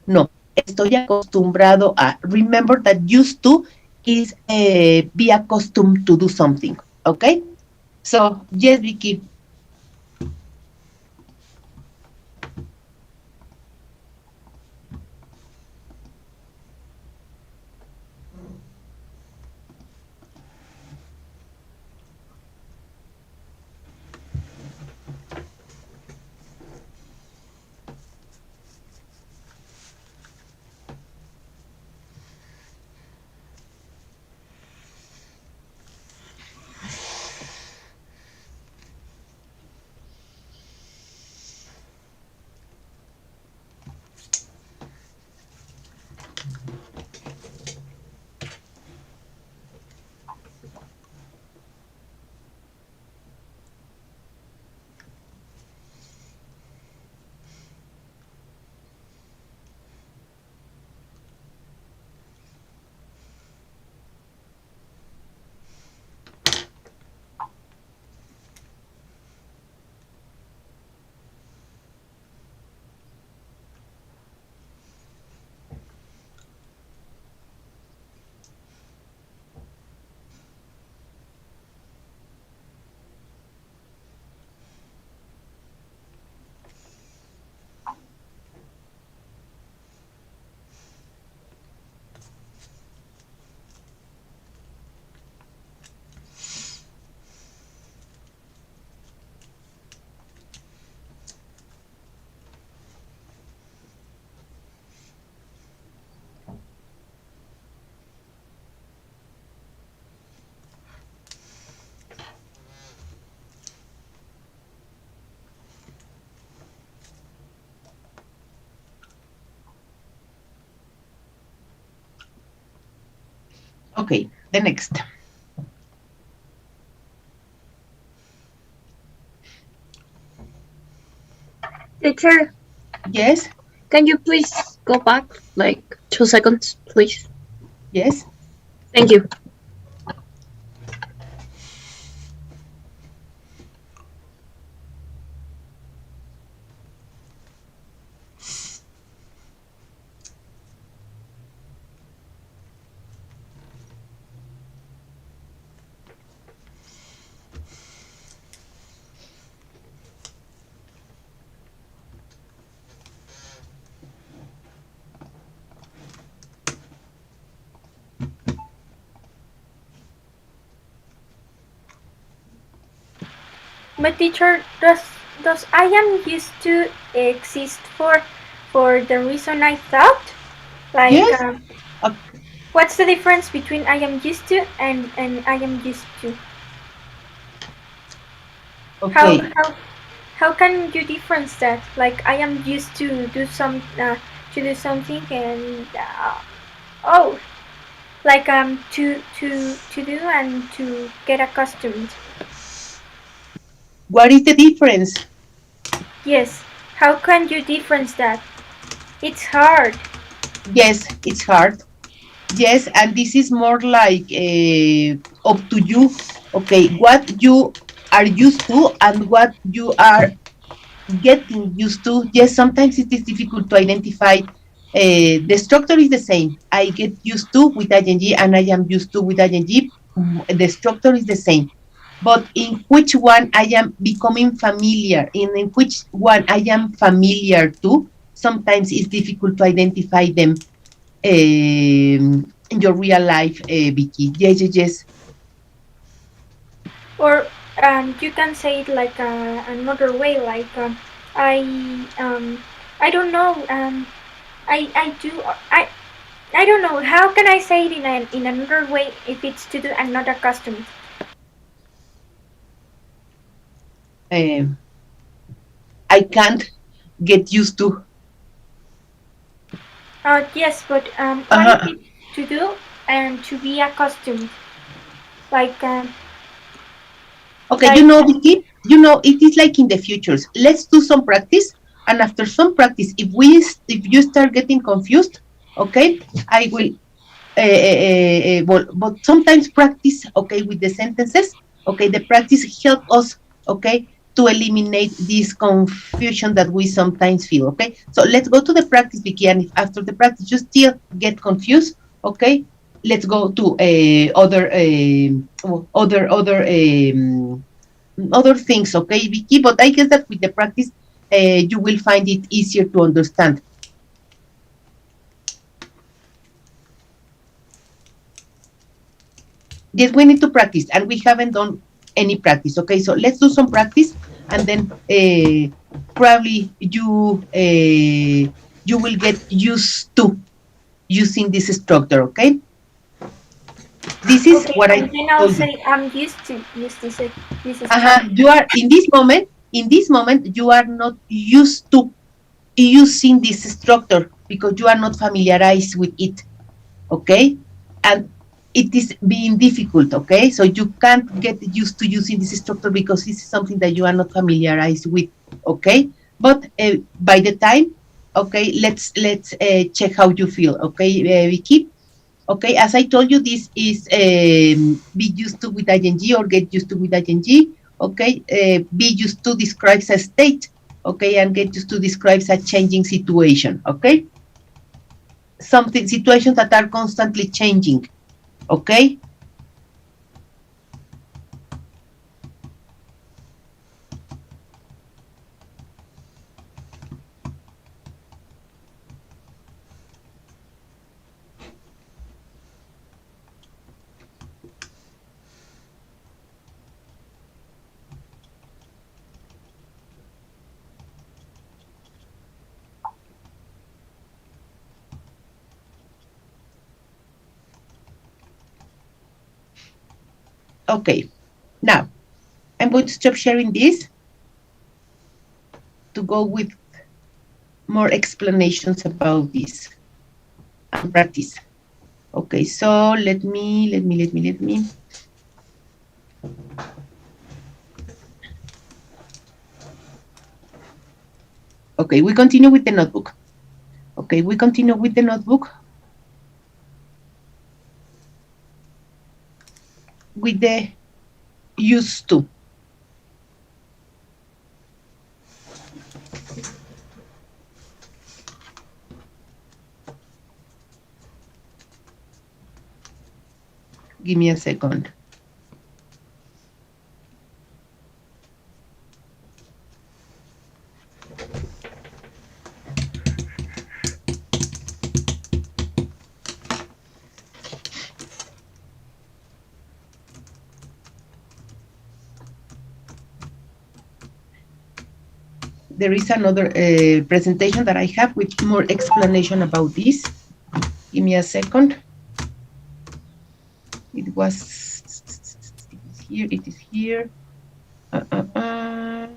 No, estoy acostumbrado a. Remember that used to is be accustomed to do something. Okay? So, yes, Vicky. Okay, the next. Teacher, Yes, can you please go back like 2 seconds, please? yes. Thank you. But teacher, does I am used to exist for the reason I thought? Like, Yes. Uh, what's the difference between I am used to and I am used to? How okay. how how can you difference that? Like, I am used to do something and oh, like to do and to get accustomed. What is the difference? Yes. How can you difference that? It's hard. Yes, it's hard. Yes, and this is more like up to you. Okay, what you are used to and what you are getting used to. Yes, sometimes it is difficult to identify. The structure is the same. I get used to with ing and I am used to with ing. The structure is the same. But in which one I am becoming familiar, in which one I am familiar to, sometimes it's difficult to identify them in your real life, Vicky. Yes, yes, yes. Or you can say it like another way, like I I don't know. I do I don't know. How can I say it in another way if it's to do another custom? Um, I can't get used to. Yes, but what if Uh-huh. it's to do and to be accustomed? Like Okay, like Vicky, it is like in the futures. Let's do some practice, and after some practice, if you start getting confused, okay, I will. But sometimes practice, okay, with the sentences, okay, the practice help us, okay, to eliminate this confusion that we sometimes feel. Okay, so let's go to the practice, Vicky, and if after the practice you still get confused, okay, let's go to other things, okay, Vicky. But I guess that with the practice, you will find it easier to understand. Yes, we need to practice, and we haven't done any practice. Okay, so let's do some practice, and then probably you will get used to using this structure. Okay, this is Okay, what I and then I'll told you. say I'm used to use this structure. You are in this moment. In this moment, you are not used to using this structure because you are not familiarized with it. Okay, and it is being difficult. Okay, so you can't get used to using this structure because this is something that you are not familiarized with. Okay, but by the time, okay, let's check how you feel. Okay, Vicky. Okay, as I told you, this is be used to with ing or get used to with ing. Okay, be used to describes a state. Okay, and get used to describes a changing situation. Okay, something situations that are constantly changing. Okay, okay. Now I'm going to stop sharing this to go with more explanations about this and practice. Okay, so let me. Okay, we continue with the notebook. Okay, we continue with the notebook with the used to. Give me a second. There is another presentation that I have with more explanation about this. Give me a second. It was it is here. It is here. Uh, uh, uh.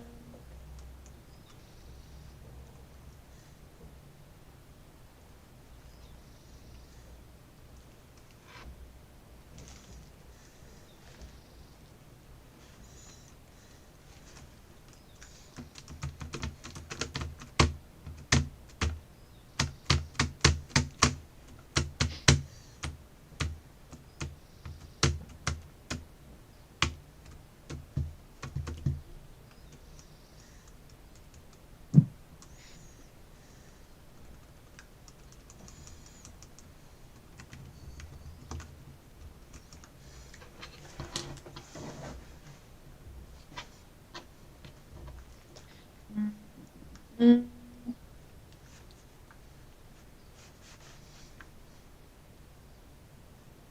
Mm,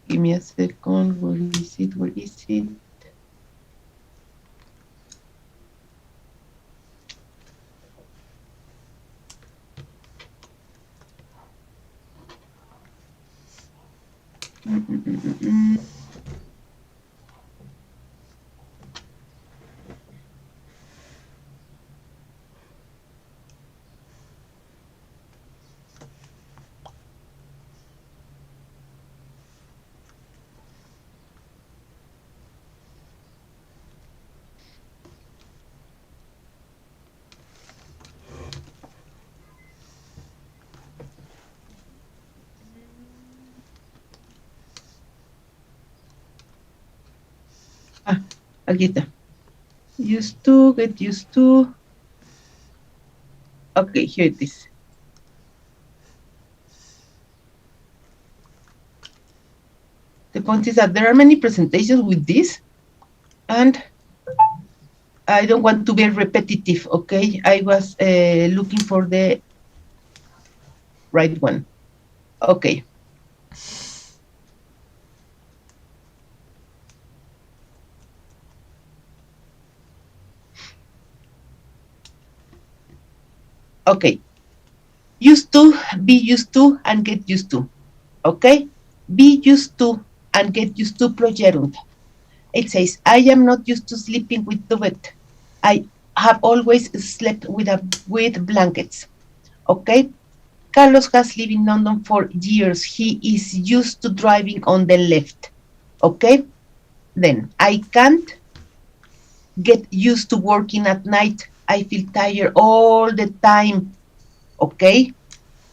Give me a second. Where is it? Where is it? Mm, mm, mm, mm, mm. Ah, aquí está. used to, get used to. Okay, here it is. The point is that there are many presentations with this, and I don't want to be repetitive, okay? I was looking for the right one. Okay. Okay. Used to, be used to, and get used to. Okay? Be used to and get used to progerunt. It says, I am not used to sleeping with the wet. I have always slept with blankets. Okay? Carlos has lived in London for years. He is used to driving on the left. Okay? Then, I can't get used to working at night. I feel tired all the time. Okay?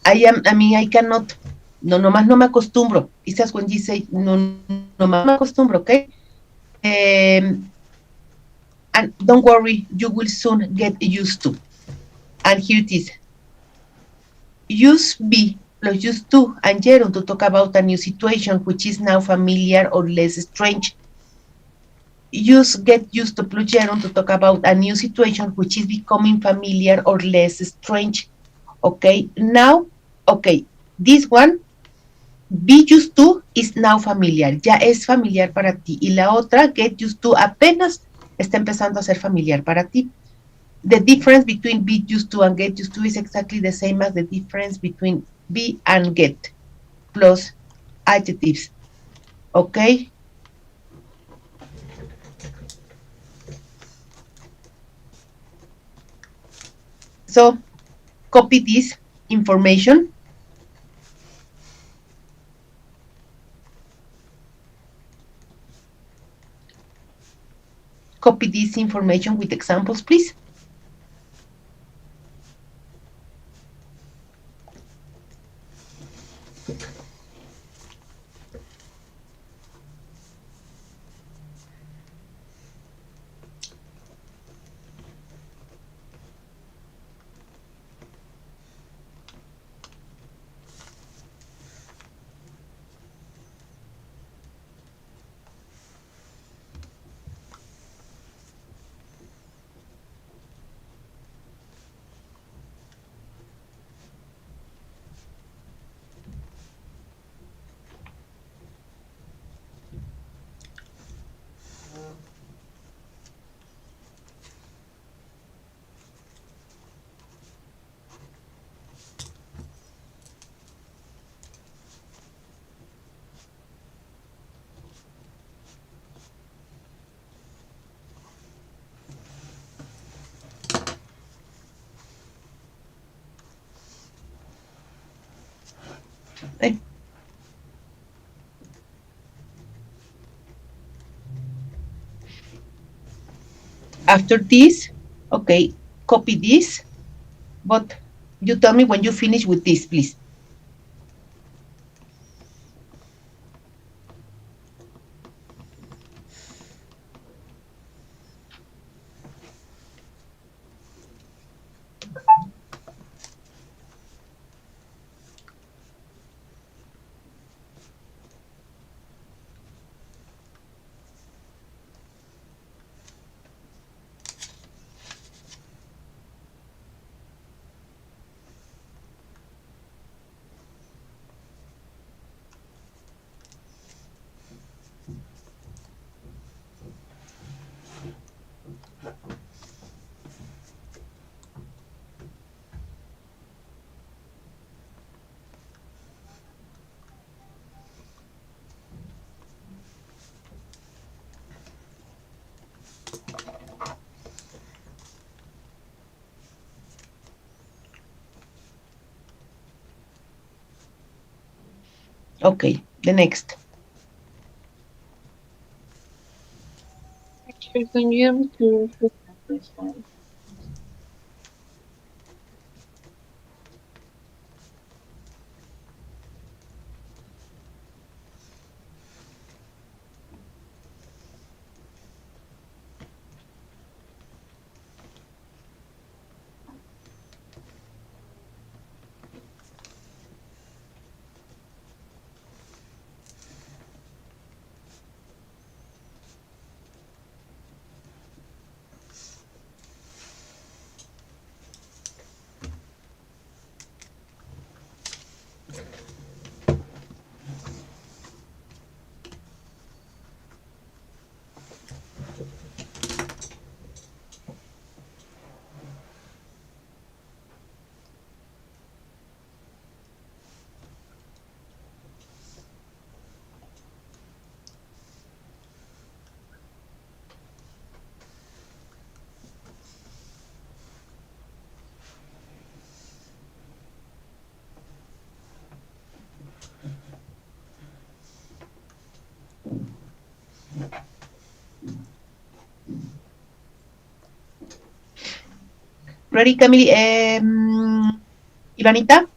I cannot, no, nomás no me acostumbro. It's just when you say, no, nomás no me acostumbro, okay? And don't worry, you will soon get used to. And here it is. Use be plus use to and gerund to talk about a new situation which is now familiar or less strange. Use get used to plus gerund to talk about a new situation which is becoming familiar or less strange. Okay, now, okay, this one be used to is now familiar, ya es familiar para ti. Y la otra, get used to, apenas está empezando a ser familiar para ti. The difference between be used to and get used to is exactly the same as the difference between be and get, plus adjectives. Okay? So, copy this information. Copy this information with examples, please. Okay. After this, okay, copy this, but you tell me when you finish with this, please. Okay, the next. Actually, can you able to repeat that, please? Ready, Camille? Ivanita,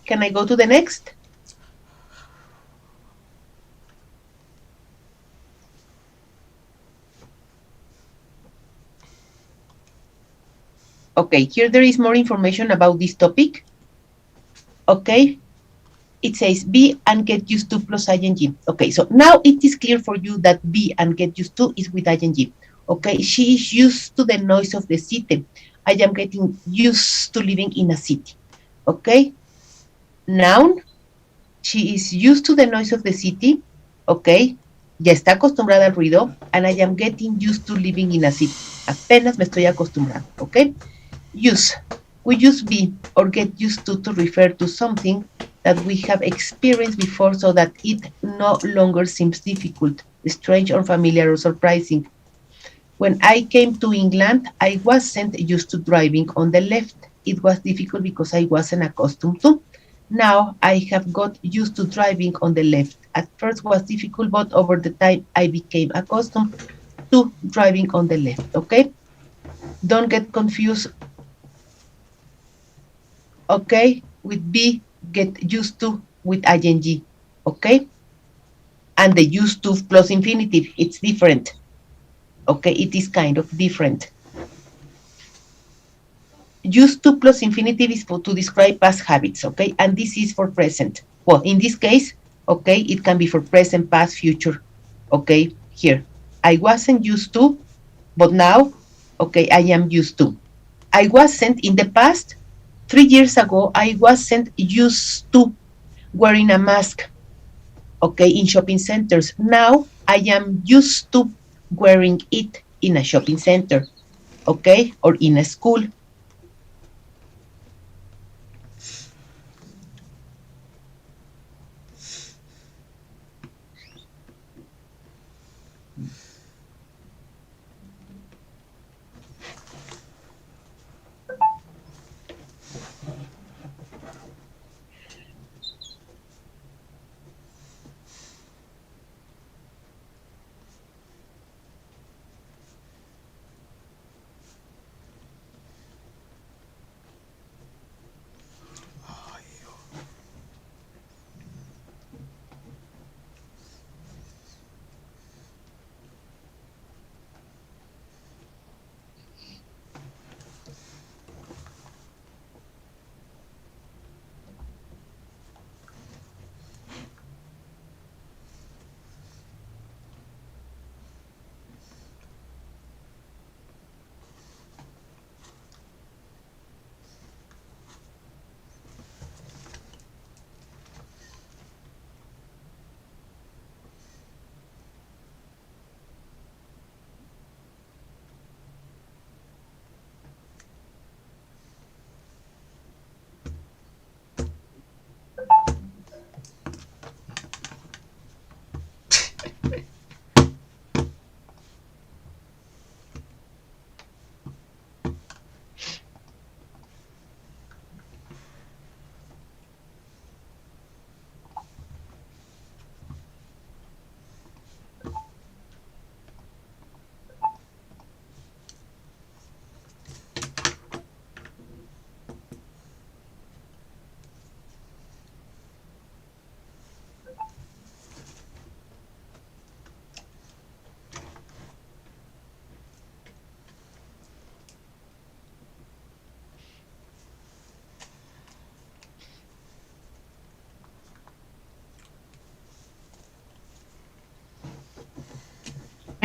can I go to the next? Okay, here there is more information about this topic. Okay, it says be and get used to plus ing. Okay, so now it is clear for you that be and get used to is with ing. Okay, she is used to the noise of the city. I am getting used to living in a city. Okay, noun, she is used to the noise of the city. Okay, ya está acostumbrada al ruido. And I am getting used to living in a city. Apenas me estoy acostumbrando. Okay, use. We use be or get used to refer to something that we have experienced before so that it no longer seems difficult, strange, unfamiliar, or surprising. When I came to England, I wasn't used to driving on the left. It was difficult because I wasn't accustomed to. Now I have got used to driving on the left. At first was difficult, but over the time I became accustomed to driving on the left. Okay? Don't get confused, okay, with be, get used to with ing. Okay? And the used to plus infinitive, it's different. Okay, it is kind of different. Used to plus infinitive is to describe past habits, okay? And this is for present. Well, in this case, okay, it can be for present, past, future. Okay, here. I wasn't used to, but now, okay, I am used to. I wasn't in the past. 3 years ago, I wasn't used to wearing a mask, okay, in shopping centers. Now I am used to wearing it in a shopping center, okay, or in a school.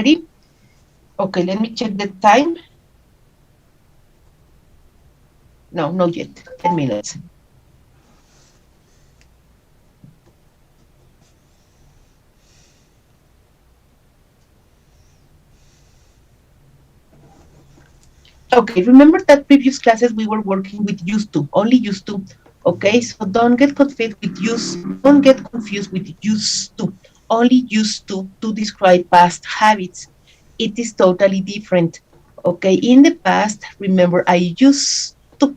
Ready? Okay, let me check the time. No, not yet. 10 minutes. Okay, remember that previous classes we were working with used to, only used to. Okay, so don't get confused with don't get confused with used to. Only used to describe past habits. It is totally different. Okay, in the past, remember I used to,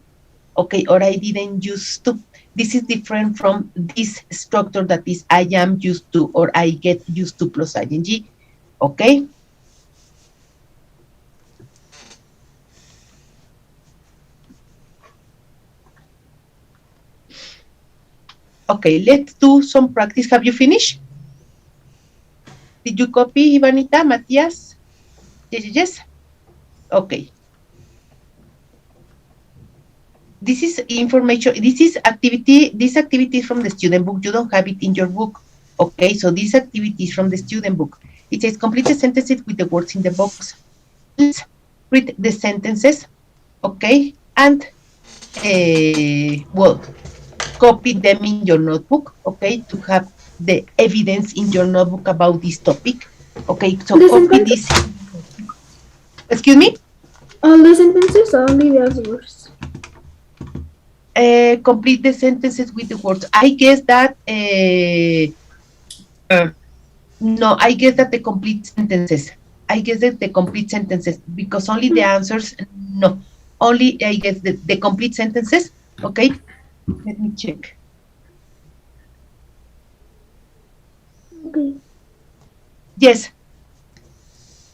okay, or I didn't used to. This is different from this structure that is I am used to or I get used to plus ing. Okay? Okay, let's do some practice. Have you finished? Did you copy, Ivanita, Matias? Yes, yes, yes. Okay. This is information. This activity is from the student book. You don't have it in your book. Okay, so this activity is from the student book. It says complete the sentences with the words in the box. Let's read the sentences. Okay, and well, copy them in your notebook. Okay, to have the evidence in your notebook about this topic. Okay, so The copy sentence, this. Excuse me. all the sentences, only the words. Complete the sentences with the words. I guess that no, I guess that the complete sentences. I guess that the complete sentences because only the answers. No, only I guess the complete sentences. Okay, let me check. Okay. Yes.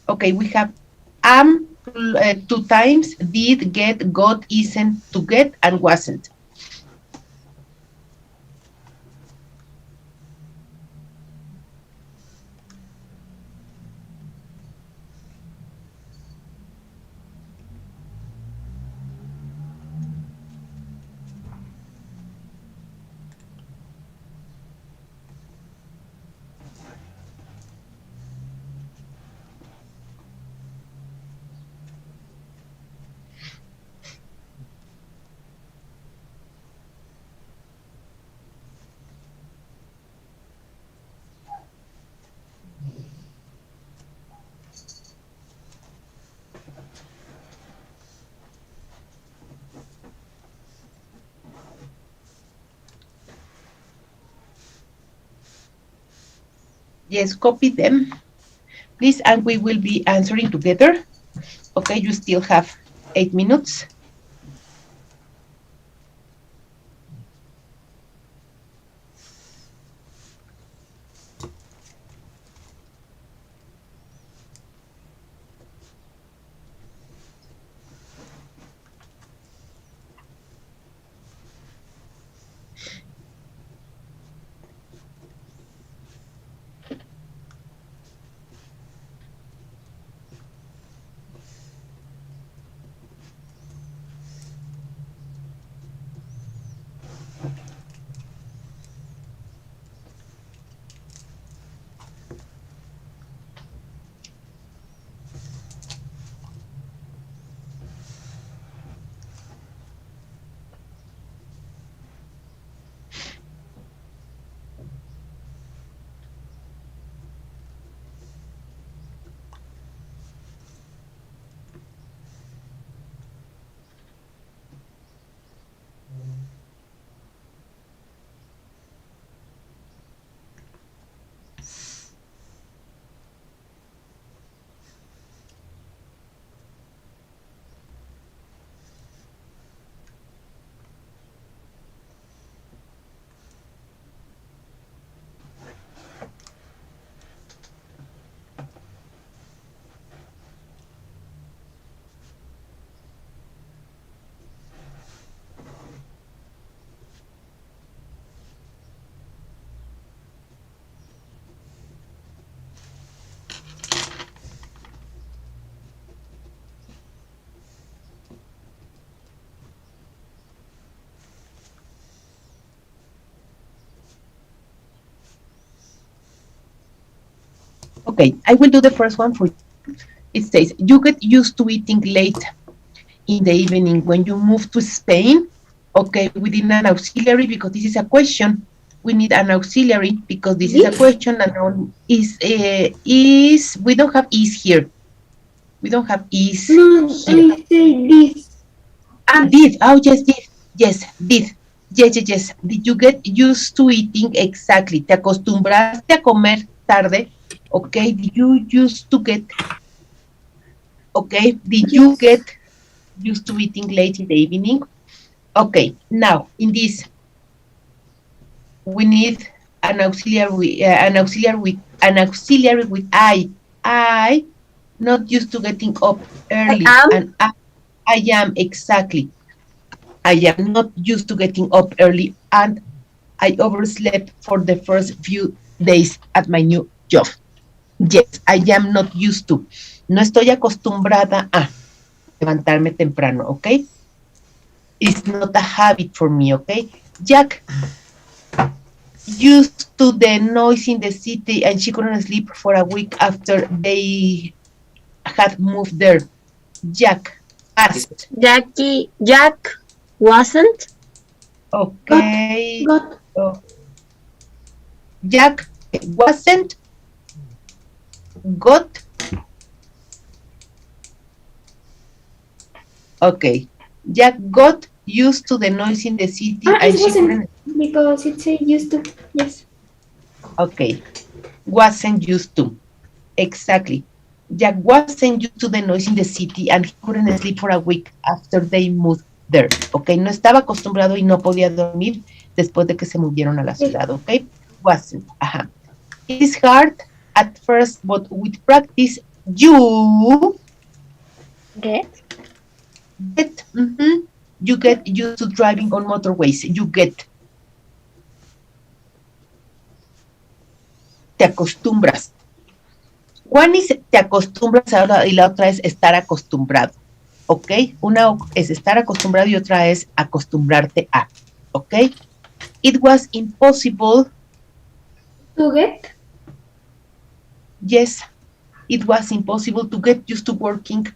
Okay, we have am 2 times, did, get, got, isn't, to get, and wasn't. Yes, copy them, please, and we will be answering together. Okay, you still have 8 minutes. Okay, I will do the first one for you. It says, you get used to eating late in the evening when you move to Spain. Okay, we need an auxiliary because this is a question. We need an auxiliary because this is a question and is we don't have is here. We don't have is No, here. I say this. Ah, did. Oh, yes, did. Yes, did. Yes, yes, yes. Did you get used to eating exactly? ¿Te acostumbraste a comer tarde? Okay, did you used to get, okay, did you Yes. get used to eating late in the evening? Okay, now in this, we need an auxiliary with I. I not used to getting up I early, am. and I am exactly. I am not used to getting up early, and I overslept for the first few days at my new job. Yes, I am not used to. No estoy acostumbrada a levantarme temprano, ¿ok? It's not a habit for me, ¿ok? Jack used to the noise in the city and she couldn't sleep for a week after they had moved there. Jack asked. Jack wasn't. Okay. Got. Oh, Jack wasn't got. Okay. Jack got used to the noise in the city and It she wasn't couldn't. because it said used to. Yes. Okay. Wasn't used to. Exactly. Jack wasn't used to the noise in the city and he couldn't sleep for a week after they moved there. Okay. No estaba acostumbrado y no podía dormir después de que se movieron a la ciudad. Okay. Wasn't. Ajá. It is hard at first, but with practice, you Get. you get used to driving on motorways. You get. Te acostumbras. One is te acostumbras ahora y la otra es estar acostumbrado. ¿Ok? Una es estar acostumbrado y otra es acostumbrarte a. ¿Ok? It was impossible. To get. Yes, it was impossible to get used to working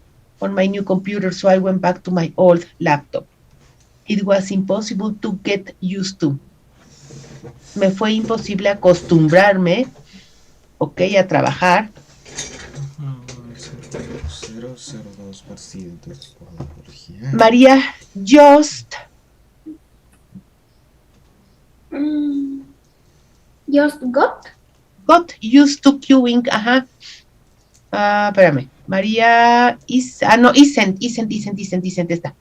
on my new computer, so I went back to my old laptop. It was impossible to get used to. Me fue imposible acostumbrarme, ¿ok? A trabajar. 002 por corregir. María just Just got. got used to queuing, ajá. Espérame. María is, no, isn't esta.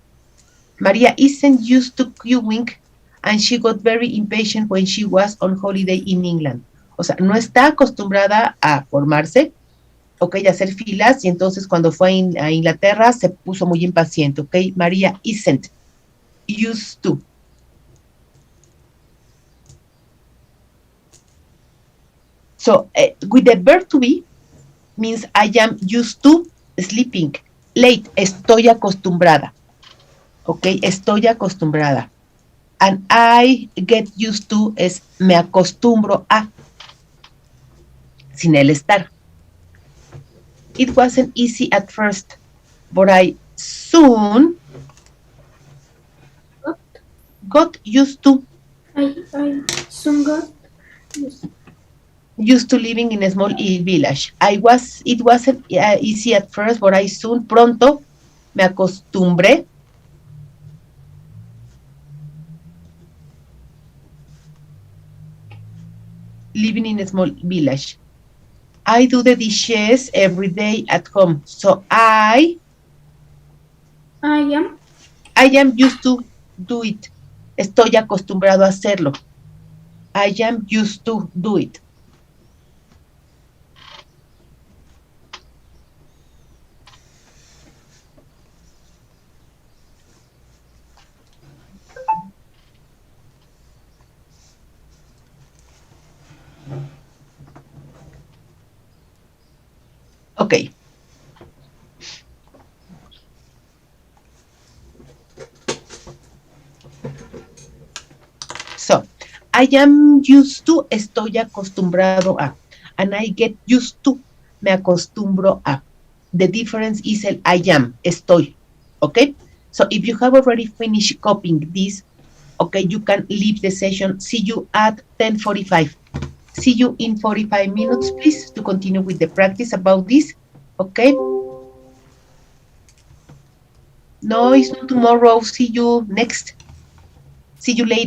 María isn't used to queuing and she got very impatient when she was on holiday in England. O sea, no está acostumbrada a formarse, ok, a hacer filas, y entonces cuando fue a Inglaterra se puso muy impaciente, ok. María isn't used to. So, with the verb to be, means I am used to sleeping late. Estoy acostumbrada. Ok, estoy acostumbrada. And I get used to es me acostumbro a. Sin el estar. It wasn't easy at first, but I soon got used to. I soon got. Used to living in a small village. It wasn't easy at first, but I soon, pronto, me acostumbré. Living in a small village. I do the dishes every day at home, so I am used to do it. Estoy acostumbrado a hacerlo. I am used to do it. Okay. So, I am used to, estoy acostumbrado a. And I get used to, me acostumbro a. The difference is el I am, estoy. Okay? So, if you have already finished copying this, okay, you can leave the session. See you at 10:45. See you in 45 minutes, please, to continue with the practice about this. Okay? No, it's not tomorrow. See you next. See you later.